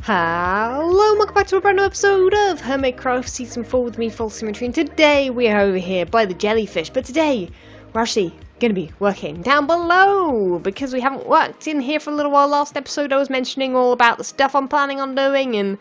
Hello, welcome back to a brand new episode of Hermitcraft Season 4 with me, FalseSymmetry, and today we are over here by the jellyfish, but today we're actually going to be working down below, because we haven't worked in here for a little while. Last episode I was mentioning all about the stuff I'm planning on doing, and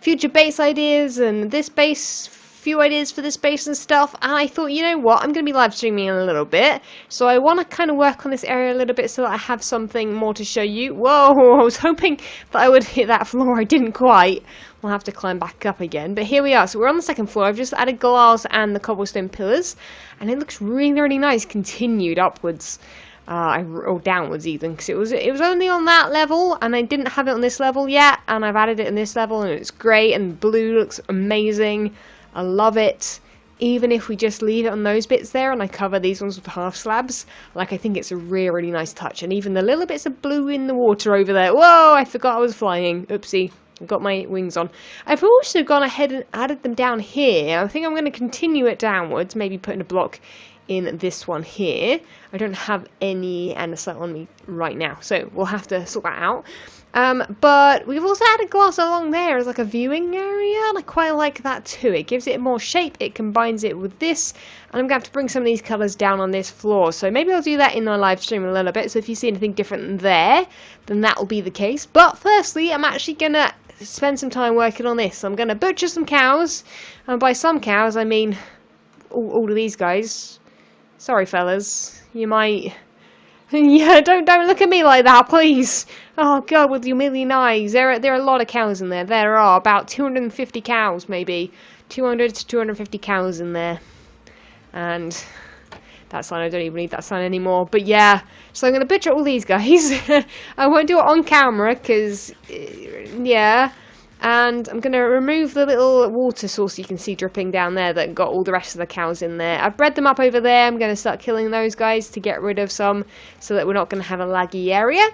future base ideas, and this base, few ideas for this base and stuff, and I thought, you know what, I'm going to be live streaming in a little bit, so I want to kind of work on this area a little bit so that I have something more to show you. Whoa, I was hoping that I would hit that floor, I didn't quite. We'll have to climb back up again, but here we are. So we're on the second floor. I've just added glass and the cobblestone pillars, and it looks really, really nice, continued upwards. Or downwards even, because it was only on that level, and I didn't have it on this level yet, and I've added it in this level, and it's great, and blue looks amazing. I love it. Even if we just leave it on those bits there and I cover these ones with half slabs, like, I think it's a really, really nice touch. And even the little bits of blue in the water over there. Whoa, I forgot I was flying. Oopsie. I've got my wings on. I've also gone ahead and added them down here. I think I'm going to continue it downwards, maybe putting a block in this one here. I don't have any andesite on me right now, so we'll have to sort that out. But we've also added glass along there as like a viewing area, and I quite like that too. It gives it more shape, it combines it with this, and I'm going to have to bring some of these colours down on this floor. So maybe I'll do that in my live stream a little bit, so if you see anything different there, then that will be the case. But firstly, I'm actually going to spend some time working on this. I'm going to butcher some cows, and by some cows I mean all of these guys. Sorry fellas, you might... Yeah, don't look at me like that, please. Oh god, with your million eyes. There are a lot of cows in there. There are about 250 cows, maybe. 200 to 250 cows in there. And that sign, I don't even need that sign anymore. But yeah, so I'm going to butcher all these guys. I won't do it on camera, because, yeah. And I'm going to remove the little water source you can see dripping down there that got all the rest of the cows in there. I've bred them up over there. I'm going to start killing those guys to get rid of some so that we're not going to have a laggy area.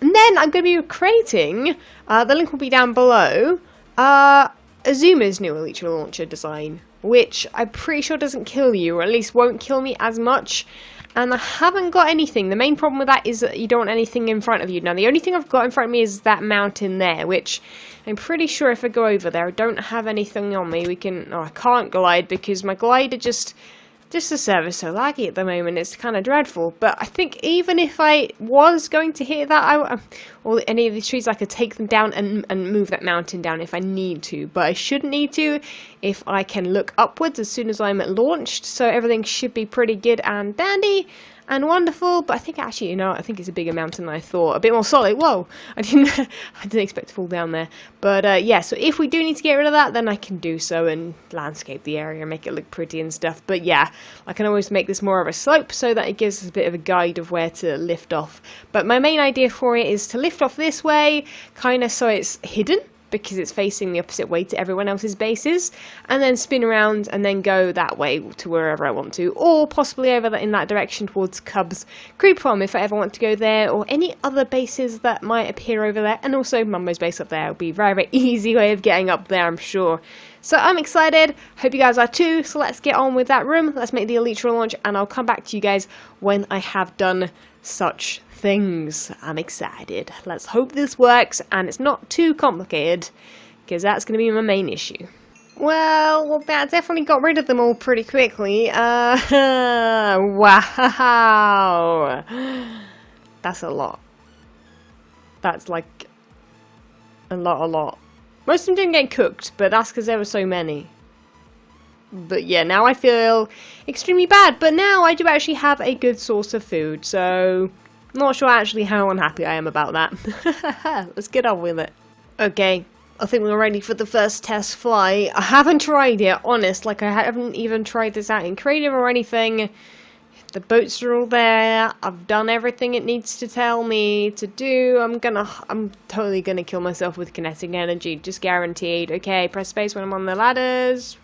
And then I'm going to be creating, the link will be down below, Azuma's new ELYTRA launcher design, which I'm pretty sure doesn't kill you, or at least won't kill me as much. And I haven't got anything. The main problem with that is that you don't want anything in front of you. Now, the only thing I've got in front of me is that mountain there, which I'm pretty sure if I go over there, I don't have anything on me. I can't glide because my glider just the server's so laggy at the moment. It's kind of dreadful. But I think even if I was going to hit that, or any of these trees, I could take them down and move that mountain down if I need to. But I shouldn't need to if I can look upwards as soon as I'm launched. So everything should be pretty good and dandy and wonderful. But I think actually, you know, I think it's a bigger mountain than I thought. A bit more solid. Whoa, I didn't expect to fall down there. But yeah, so if we do need to get rid of that, then I can do so and landscape the area, make it look pretty and stuff. But yeah, I can always make this more of a slope so that it gives us a bit of a guide of where to lift off. But my main idea for it is to lift off this way, kind of so it's hidden, because it's facing the opposite way to everyone else's bases, and then spin around and then go that way to wherever I want to, or possibly over in that direction towards Cub's creep farm if I ever want to go there, or any other bases that might appear over there, and also Mumbo's base up there. It'll be a very, very easy way of getting up there, I'm sure. So I'm excited, hope you guys are too, so let's get on with that room, let's make the ELYTRA launch, and I'll come back to you guys when I have done such things. I'm excited. Let's hope this works and it's not too complicated, because that's going to be my main issue. Well, that definitely got rid of them all pretty quickly. Wow. That's a lot. That's like a lot. Most of them didn't get cooked, but that's because there were so many. But yeah, now I feel extremely bad, but now I do actually have a good source of food, so not sure actually how unhappy I am about that. Let's get on with it. Okay, I think we're ready for the first test fly. I haven't tried it, honest, like I haven't even tried this out in creative or anything. The boats are all there, I've done everything it needs to tell me to do. I'm totally gonna kill myself with kinetic energy, just guaranteed. Okay, press space when I'm on the ladders.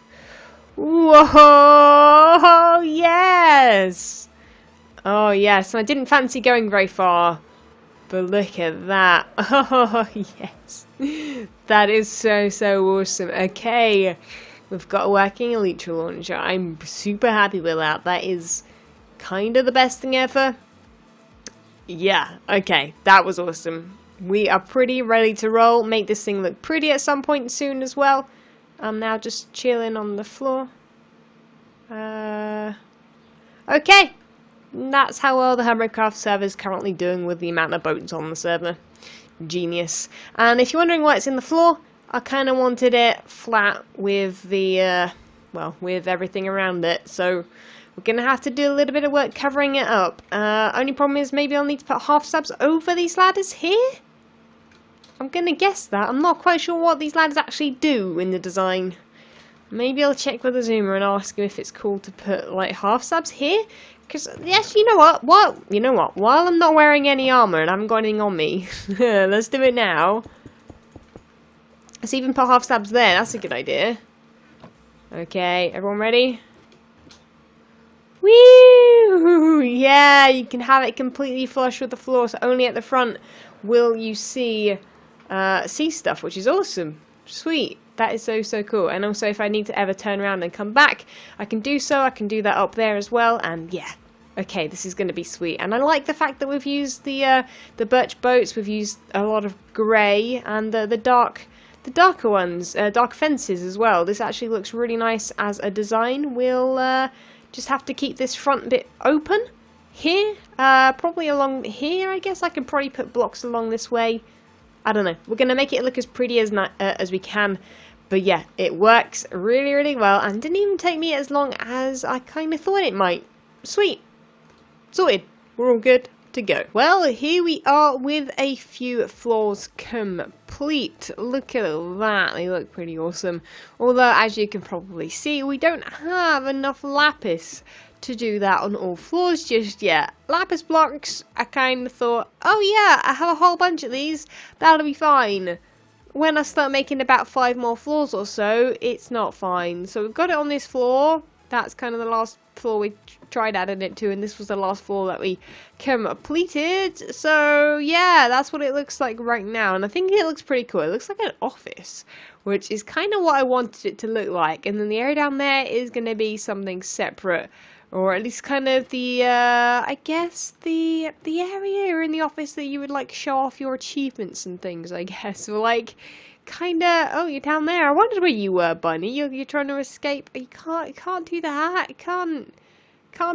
Whoa, yes! Oh yes, I didn't fancy going very far, but look at that. Oh yes, that is so awesome. Okay, we've got a working ELYTRA launcher. I'm super happy with that. That is kind of the best thing ever. Yeah, okay, that was awesome. we are pretty ready to roll. Make this thing look pretty at some point soon as well. I'm now just chilling on the floor. Okay. That's how well the Hermitcraft server is currently doing with the amount of boats on the server. Genius. And if you're wondering why it's in the floor, I kind of wanted it flat with the, well, with everything around it. So we're going to have to do a little bit of work covering it up. Only problem is maybe I'll need to put half slabs over these ladders here? I'm going to guess that. I'm not quite sure what these ladders actually do in the design. Maybe I'll check with the zoomer and ask him if it's cool to put, like, half slabs here. Because, yes, you know what? You know what? While I'm not wearing any armor and I haven't got anything on me, let's do it now. Let's even put half slabs there. That's a good idea. Okay, everyone ready? Woo! Yeah, you can have it completely flush with the floor, so only at the front will you see stuff, which is awesome. Sweet. That is so cool. And also, if I need to ever turn around and come back, I can do so. I can do that up there as well. And yeah, okay, this is going to be sweet. And I like the fact that we've used the birch boats. We've used a lot of grey and the darker ones, dark fences as well. This actually looks really nice as a design. We'll just have to keep this front bit open here, probably along here. I guess I can probably put blocks along this way. I don't know. We're going to make it look as pretty as we can. But yeah, it works really well and didn't even take me as long as I kind of thought it might. Sweet. Sorted. We're all good to go. Well, here we are with a few floors complete. Look at that. They look pretty awesome. Although, as you can probably see, we don't have enough lapis to do that on all floors just yet. Lapis blocks, I kind of thought, oh yeah, I have a whole bunch of these. That'll be fine. When I start making about 5 more floors or so, it's not fine. So we've got it on this floor. That's kind of the last floor we tried adding it to, and this was the last floor that we completed. So yeah, that's what it looks like right now, and I think it looks pretty cool. It looks like an office, which is kind of what I wanted it to look like. And then the area down there is going to be something separate, or at least kind of the I guess the area in the office that you would like show off your achievements and things, I guess. Or like kinda, oh, you're down there. I wondered where you were, Bunny. You're trying to escape. You can't do that. You can't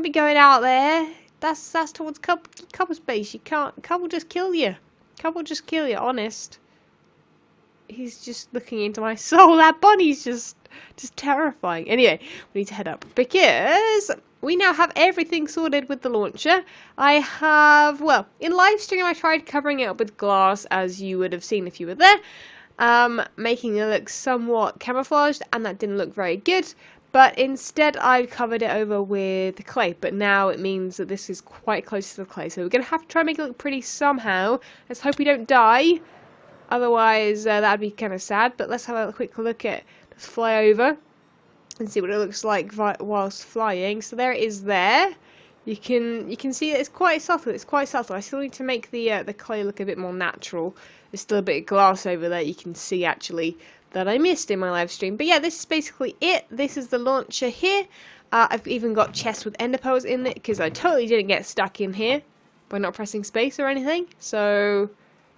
be going out there. That's towards couple space. You can't. Couple just kill you. Couple just kill you. Honest. He's just looking into my soul. That bunny's just terrifying. Anyway, we need to head up because we now have everything sorted with the launcher. I have, well, in live stream I tried covering it up with glass, as you would have seen if you were there, making it look somewhat camouflaged, and that didn't look very good. But instead I covered it over with clay, but now it means that this is quite close to the clay. So we're going to have to try and make it look pretty somehow. Let's hope we don't die. Otherwise, that'd be kind of sad. But let's have a quick look at, let's fly over and see what it looks like whilst flying. So there it is there. You can see that it's quite subtle. It's quite subtle. I still need to make the clay look a bit more natural. There's still a bit of glass over there you can see actually that I missed in my live stream. But yeah, this is basically it. This is the launcher here. I've even got chests with ender pearls in it because I totally didn't get stuck in here by not pressing space or anything. So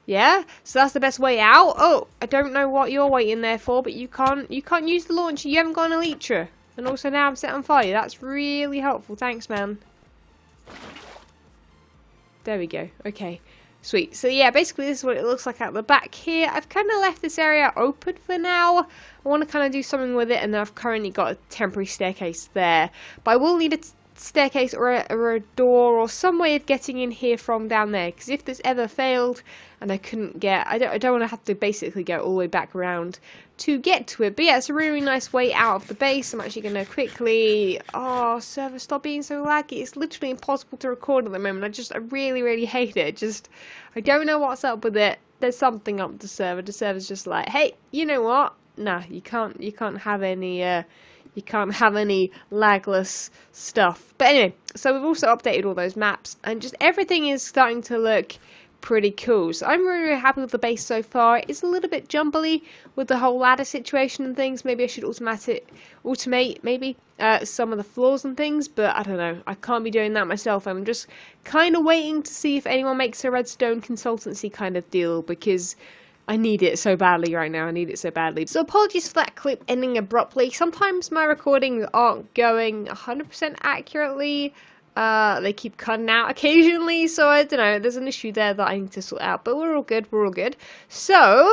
yeah, so that's the best way out. Oh, I don't know what you're waiting there for, but you can't use the launcher. You haven't got an ELYTRA. And also now I'm set on fire. That's really helpful. Thanks, man. There we go. Okay. Sweet. So yeah, basically this is what it looks like out the back here. I've kind of left this area open for now. I want to kind of do something with it, and then I've currently got a temporary staircase there. But I will need a staircase or a door or some way of getting in here from down there, because if this ever failed and I couldn't get, I don't want to have to basically go all the way back around to get to it. But yeah, it's a really nice way out of the base. I'm actually going to quickly, oh, server, stop being so laggy. It's literally impossible to record at the moment. I really hate it. I don't know what's up with it. There's something up with the server. The server's just like, hey, you know what? Nah, you can't have any lagless stuff. But anyway, so we've also updated all those maps, and just everything is starting to look pretty cool. So I'm really, really happy with the base so far. It's a little bit jumbly with the whole ladder situation and things. Maybe I should automate maybe some of the floors and things, but I don't know. I can't be doing that myself. I'm just kind of waiting to see if anyone makes a redstone consultancy kind of deal, because I need it so badly right now. I need it so badly. So apologies for that clip ending abruptly. Sometimes my recordings aren't going 100% accurately. They keep cutting out occasionally, so I don't know. There's an issue there that I need to sort out, but we're all good. We're all good. So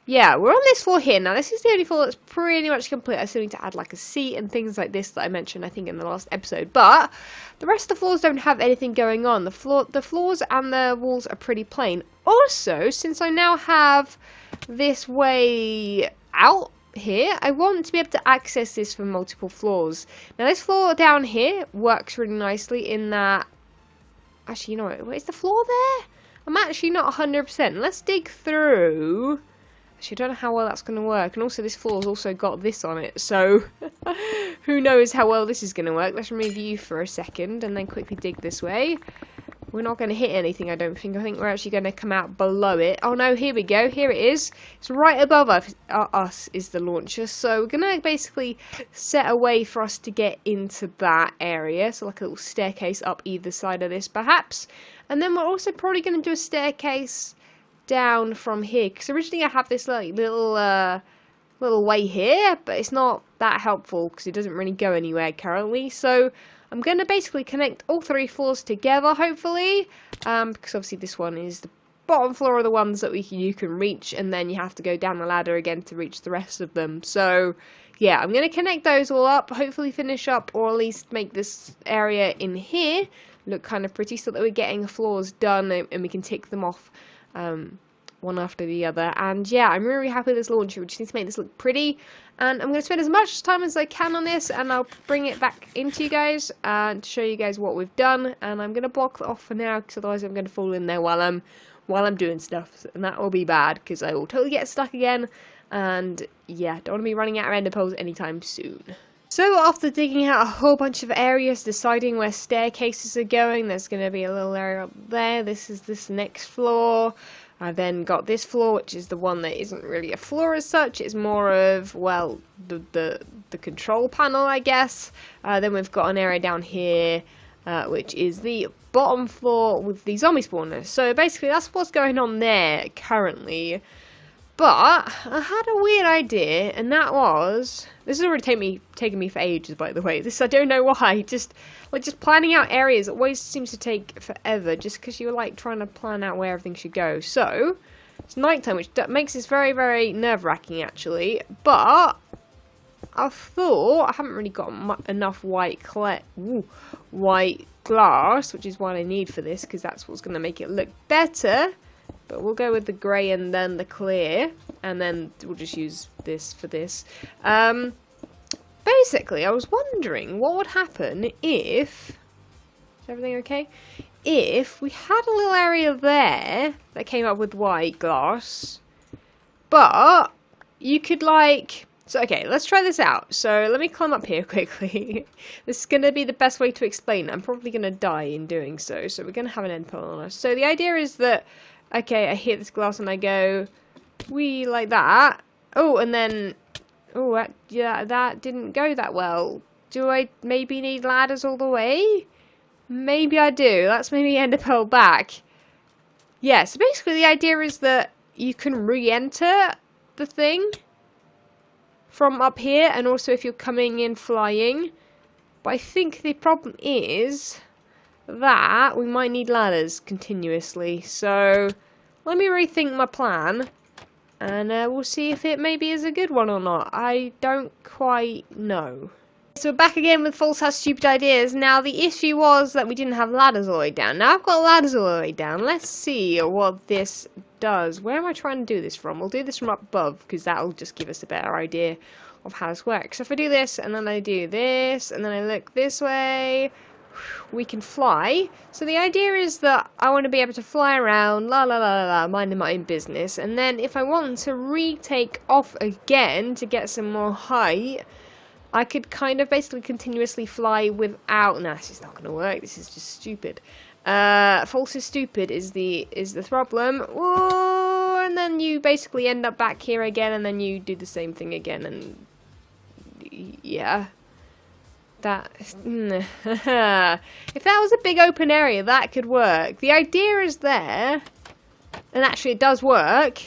yeah, we're on this floor here now. This is the only floor that's pretty much complete. I still need to add like a seat and things like this that I mentioned, I think, in the last episode. But the rest of the floors don't have anything going on. The floors and the walls are pretty plain. Also, since I now have this way out here, I want to be able to access this from multiple floors. Now, this floor down here works really nicely in that... Actually, you know what? Is the floor there? I'm actually not 100%. Let's dig through... Actually, I don't know how well that's going to work. And also, this floor's also got this on it. So, who knows how well this is going to work. Let's remove you for a second and then quickly dig this way. We're not going to hit anything, I don't think. I think we're actually going to come out below it. Oh, no, here we go. Here it is. It's right above us is the launcher. So, we're going to basically set a way for us to get into that area. So, like a little staircase up either side of this, perhaps. And then we're also probably going to do a staircase down from here, because originally I have this like little way here, but it's not that helpful because it doesn't really go anywhere currently. So I'm going to basically connect all three floors together, hopefully, because obviously this one is the bottom floor of the ones that you can reach, and then you have to go down the ladder again to reach the rest of them. So yeah, I'm going to connect those all up, hopefully finish up, or at least make this area in here look kind of pretty, so that we're getting floors done and we can tick them off one after the other. And yeah, I'm really happy with this launcher. We just need to make this look pretty, and I'm going to spend as much time as I can on this, and I'll bring it back into you guys to show you guys what we've done. And I'm going to block that off for now, because otherwise I'm going to fall in there while I'm doing stuff, and that will be bad, because I will totally get stuck again. And yeah, don't want to be running out of ender pearls anytime soon. So after digging out a whole bunch of areas, deciding where staircases are going, there's going to be a little area up there. This is this next floor. I then got this floor, which is the one that isn't really a floor as such. It's more of, well, the control panel, I guess. Then we've got an area down here, which is the bottom floor with the zombie spawners. So basically, that's what's going on there currently. But I had a weird idea, and that was... This has already taken me for ages, by the way. I don't know why. Just planning out areas always seems to take forever, just because you're like trying to plan out where everything should go. So it's nighttime, which makes this very, very nerve-wracking, actually. But I thought I haven't really got enough white glass, which is what I need for this, because that's what's going to make it look better. But we'll go with the grey and then the clear, and then we'll just use this for this. Basically, I was wondering what would happen if... Is everything okay? If we had a little area there that came up with white glass, but you could like... So, okay, let's try this out. So, let me climb up here quickly. This is going to be the best way to explain it. I'm probably going to die in doing so. So, we're going to have an end pearl on us. So, the idea is that... Okay, I hit this glass and I go, wee, like that. Oh, and then, oh, yeah, that didn't go that well. Do I maybe need ladders all the way? Maybe I do. Let's maybe ender pearl back. Yeah, so basically the idea is that you can re-enter the thing from up here, and also if you're coming in flying. But I think the problem is... that we might need ladders continuously, so let me rethink my plan, and we'll see if it maybe is a good one or not. I don't quite know. So we're back again with False has stupid ideas. Now the issue was that we didn't have ladders all the way down. Now I've got ladders all the way down. Let's see what this does. Where am I trying to do this from? We'll do this from up above, because that'll just give us a better idea of how this works. So if I do this, and then I do this, and then I look this way, we can fly. So the idea is that I want to be able to fly around, minding my own business, and then if I want to retake off again to get some more height, I could kind of basically continuously fly without... Nah, this is not going to work. This is just stupid. False is stupid is the problem. Whoa, and then you basically end up back here again, and then you do the same thing again, and yeah. That if that was a big open area, that could work. The idea is there, and actually it does work.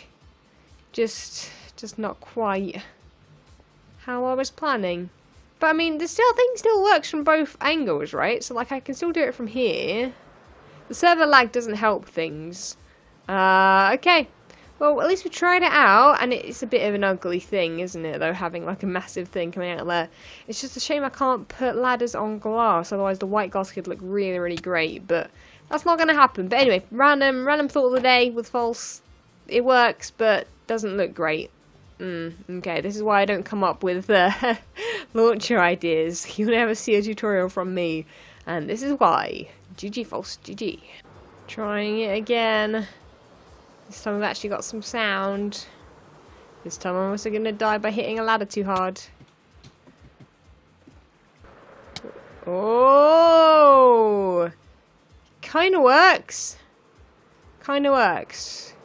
Just not quite how I was planning. But I mean, the thing still works from both angles, right? So like I can still do it from here. The server lag doesn't help things. Okay. Well, at least we tried it out, and it's a bit of an ugly thing, isn't it, though, having like a massive thing coming out of there. It's just a shame I can't put ladders on glass, otherwise the white glass could look really, really great, but that's not going to happen. But anyway, random thought of the day with false. It works, but doesn't look great. Okay, this is why I don't come up with launcher ideas. You'll never see a tutorial from me, and this is why. GG false, GG. Trying it again. This time I've actually got some sound. This time I'm also going to die by hitting a ladder too hard. Oh! Kinda works. Kinda works.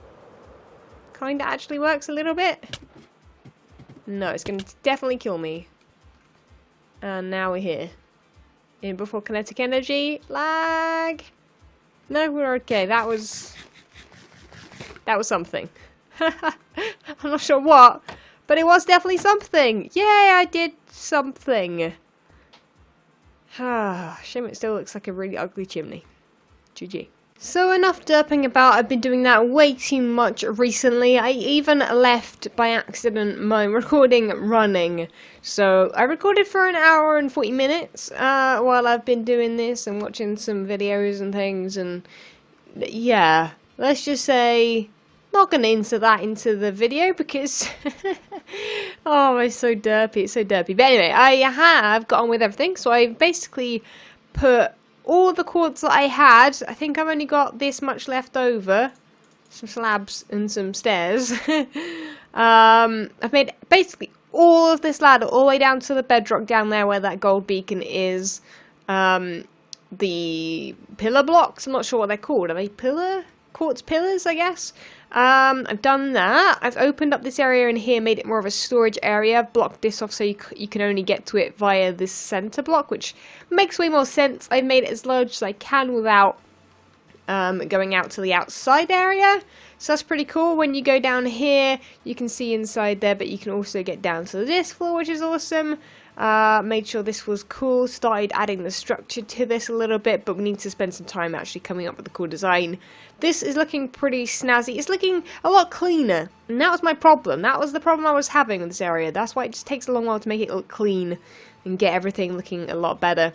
Kinda actually works a little bit. No, it's going to definitely kill me. And now we're here. In before kinetic energy. Lag! No, we're okay. That was something. I'm not sure what, but it was definitely something. Yay, I did something. Shame it still looks like a really ugly chimney. GG. So enough derping about. I've been doing that way too much recently. I even left by accident my recording running. So I recorded for 1 hour and 40 minutes while I've been doing this and watching some videos and things, and yeah, let's just say not going to insert that into the video because oh, it's so derpy, it's so derpy. But anyway, I have got on with everything, so I've basically put all the quartz that I had. I think I've only got this much left over, some slabs and some stairs. I've made basically all of this ladder all the way down to the bedrock down there where that gold beacon is. The pillar blocks, I'm not sure what they're called. Are they quartz pillars, I guess? I've done that. I've opened up this area in here, made it more of a storage area. I've blocked this off so you can only get to it via this center block, which makes way more sense. I've made it as large as I can without going out to the outside area. So that's pretty cool. When you go down here, you can see inside there, but you can also get down to this floor, which is awesome. Made sure this was cool, started adding the structure to this a little bit, but we need to spend some time actually coming up with a cool design. This is looking pretty snazzy. It's looking a lot cleaner, and that was my problem. That was the problem I was having with this area. That's why it just takes a long while to make it look clean and get everything looking a lot better.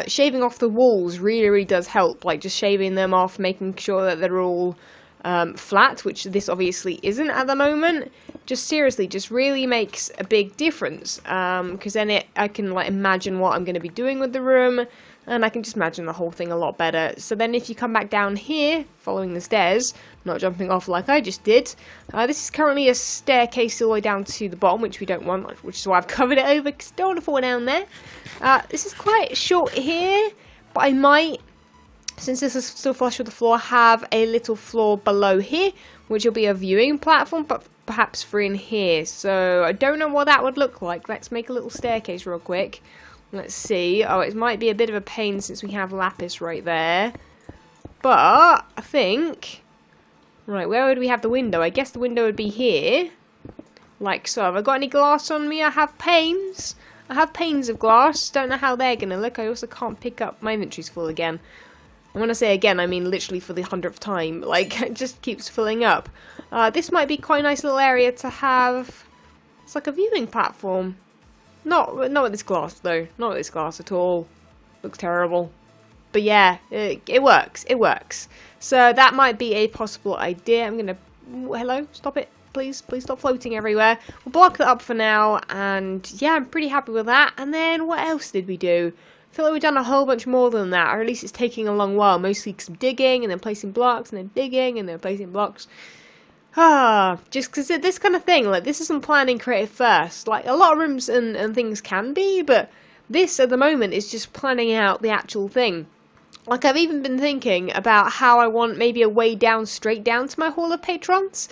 Shaving off the walls really does help, like just shaving them off, making sure that they're all flat, which this obviously isn't at the moment. Just seriously, just really makes a big difference, because then I can like imagine what I'm going to be doing with the room, and I can just imagine the whole thing a lot better. So then if you come back down here, following the stairs, not jumping off like I just did, this is currently a staircase all the way down to the bottom, which we don't want, which is why I've covered it over, because I don't want to fall down there. This is quite short here, but I might, since this is still flush with the floor, have a little floor below here, which will be a viewing platform, but perhaps for in here. So I don't know what that would look like. Let's make a little staircase real quick. Let's see. Oh, it might be a bit of a pain since we have lapis right there. But I think, right, where would we have the window? I guess the window would be here, like so. Have I got any glass on me? I have panes. I have panes of glass. Don't know how they're gonna look. I also can't pick up. My inventory's full again. And when I say again, I mean literally for the 100th time. Like, it just keeps filling up. This might be quite a nice little area to have. It's like a viewing platform. Not with this glass, though. Not with this glass at all. Looks terrible. But yeah, it works. It works. So that might be a possible idea. I'm going to... Hello? Stop it. Please stop floating everywhere. We'll block that up for now. And yeah, I'm pretty happy with that. And then what else did we do? I feel like we've done a whole bunch more than that, or at least it's taking a long while. Mostly some digging, and then placing blocks, and then digging, and then placing blocks. Just because this kind of thing, like, this isn't planning creative first. Like, a lot of rooms and things can be, but this, at the moment, is just planning out the actual thing. Like, I've even been thinking about how I want maybe a way down, straight down to my Hall of Patrons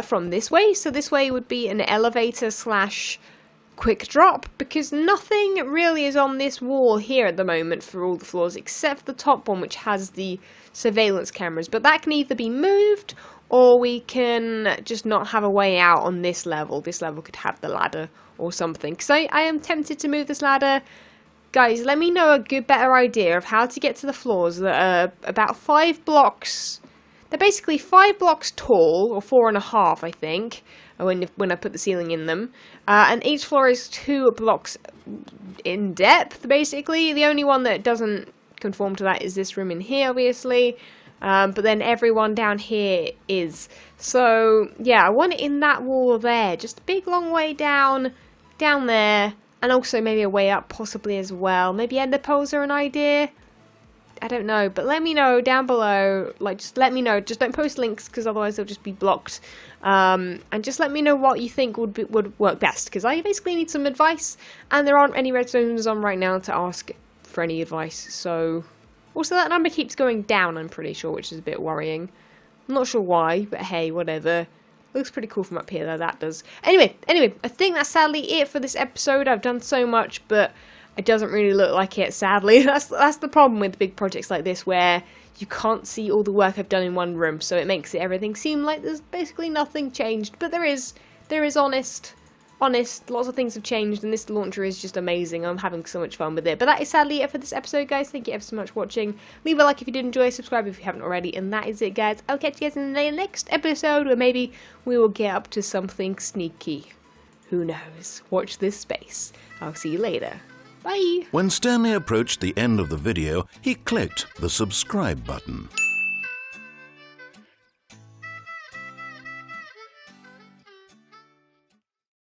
from this way. So this way would be an elevator / quick drop, because nothing really is on this wall here at the moment for all the floors, except the top one, which has the surveillance cameras. But that can either be moved, or we can just not have a way out on this level. This level could have the ladder or something. Because I am tempted to move this ladder. Guys, let me know a better idea of how to get to the floors that are about 5 blocks. They're basically 5 blocks tall, or 4.5, I think, when I put the ceiling in them. And each floor is 2 blocks in depth, basically. The only one that doesn't conform to that is this room in here, obviously. But then everyone down here is. So, yeah, I want it in that wall there. Just a big, long way down there. And also maybe a way up possibly as well. Maybe ender pearls are an idea. I don't know. But let me know down below. Like, just let me know. Just don't post links, because otherwise they'll just be blocked. And just let me know what you think would work best. Because I basically need some advice. And there aren't any redstones on right now to ask for any advice. So, also that number keeps going down, I'm pretty sure, which is a bit worrying. I'm not sure why, but hey, whatever. Looks pretty cool from up here, though, that does. Anyway, I think that's sadly it for this episode. I've done so much, but it doesn't really look like it, sadly. That's the problem with big projects like this, where you can't see all the work I've done in one room, so it makes everything seem like there's basically nothing changed. But there is honest, lots of things have changed, and this launcher is just amazing. I'm having so much fun with it. But that is sadly it for this episode, guys. Thank you ever so much for watching. Leave a like if you did enjoy, subscribe if you haven't already, and that is it, guys. I'll catch you guys in the next episode, where maybe we will get up to something sneaky. Who knows? Watch this space. I'll see you later. Bye! When Stanley approached the end of the video, he clicked the subscribe button.